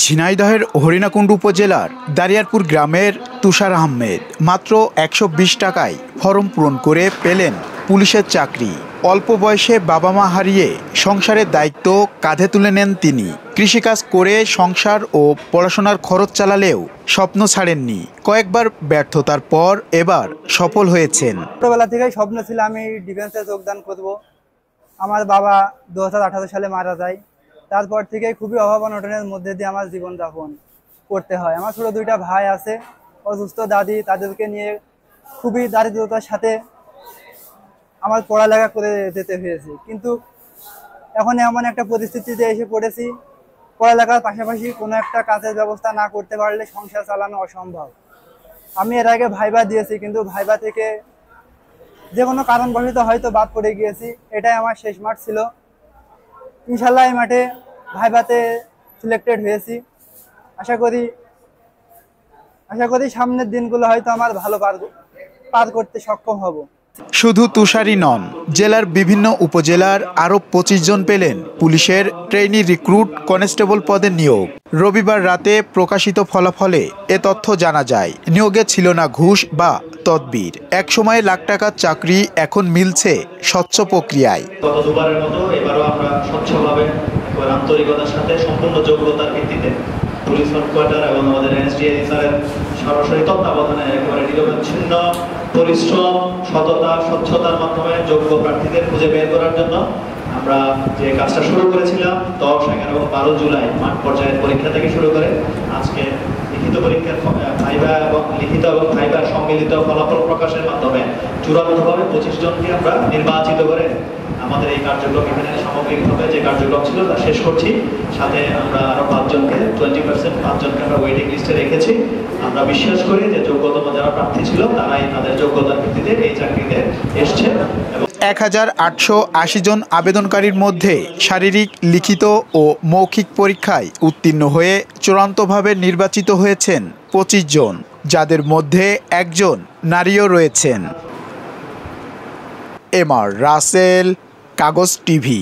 ঝিনাইদহের হরিণাকুণ্ডু উপজেলার দারিয়ারপুর গ্রামের তুষার আহমেদ মাত্র ১২০ টাকায় ফরম পূরণ করে পেলেন পুলিশের চাকরি। অল্প বয়সে বাবা মা হারিয়ে সংসারের দায়িত্ব কাঁধে তুলে নেন তিনি। কৃষিকাজ করে সংসার ও পড়াশোনার খরচ চালালেও স্বপ্ন ছাড়েননি। কয়েকবার ব্যর্থতার পর এবার সফল হয়েছেন। ছোটবেলা থেকেই স্বপ্ন ছিল আমি ডিফেন্সে যোগদান করব। আমার বাবা 2018 সালে মারা যায়। তারপর থেকেই খুবই অভাব অনটনের মধ্যে দিয়ে আমার জীবনযাপন করতে হয়। আমার ছোট দুইটা ভাই আছে, অসুস্থ দাদি, তাদেরকে নিয়ে খুবই দারিদ্রতার সাথে আমার পড়ালেখা করে যেতে হয়েছে। কিন্তু এখন এমন একটা পরিস্থিতিতে এসে পড়েছি, পড়ালেখার পাশাপাশি কোনো একটা কাজের ব্যবস্থা না করতে পারলে সংসার চালানো অসম্ভব। আমি এর আগে ভাইবা দিয়েছি, কিন্তু ভাইবা থেকে যে কোনো কারণবশত হয়তো বাদ পড়ে গিয়েছি। এটাই আমার শেষ মাঠ ছিল। ইনশাল্লাহ এই মাঠে ভাইভাতে সিলেক্টেড হয়েছি। আশা করি সামনের দিনগুলো হয়তো আমার ভালো পার করতে সক্ষম হব। শুধু তুষারই নন, জেলার বিভিন্ন উপজেলার আরও ২৫ জন পেলেন পুলিশের ট্রেইনি রিক্রুট কনস্টেবল পদে নিয়োগ। রবিবার রাতে প্রকাশিত ফলাফলে এ তথ্য জানা যায়। নিয়োগে ছিল না ঘুষ বা তদবির। এক সময়ে লাখ টাকার চাকরি এখন মিলছে স্বচ্ছ প্রক্রিয়ায়। গত দুবারের মতো এবারও আমরা স্বচ্ছভাবে আন্তরিকতার সাথে সম্পূর্ণ যোগ্যতার ভিত্তিতে পুলিশ হেডকোয়ার্টার এবং আমাদের এনএসডিএ স্যারের সরাসরি তত্ত্বাবধানে একেবারে নিরবচ্ছিন্ন পরিশ্রম, সততা, স্বচ্ছতার মাধ্যমে যোগ্য প্রার্থীদের খুঁজে বের করার জন্য আমরা যে কাজটা শুরু করেছিলাম 10, 11 এবং 12 জুলাই মাঠ পর্যায়ের পরীক্ষা থেকে শুরু করে আজকে লিখিত পরীক্ষার ভাইভা এবং লিখিত এবং ভাইভার সম্মিলিত ফলাফল প্রকাশের মাধ্যমে চূড়ান্তভাবে 25 জনকে আমরা নির্বাচিত করে আমাদের এই কার্যক্রম এখানে সামগ্রিকভাবে যে কার্যক্রম ছিল তা শেষ করছি। সাথে আমরা আরো 5 জনকে 20% 5 জনকে আমরা ওয়েটিং লিস্টে রেখেছি। আমরা বিশ্বাস করি যে যোগ্যতম যারা প্রার্থী ছিল তারাই তাদের যোগ্যতার ভিত্তিতে এই চাকরিতে এসছে। ১,৮৮০ জন আবেদনকারীর মধ্যে শারীরিক, লিখিত ও মৌখিক পরীক্ষায় উত্তীর্ণ হয়ে চূড়ান্তভাবে নির্বাচিত হয়েছেন 25 জন, যাদের মধ্যে একজন নারীও রয়েছেন। এমআর রাসেল, কাগজ টিভি।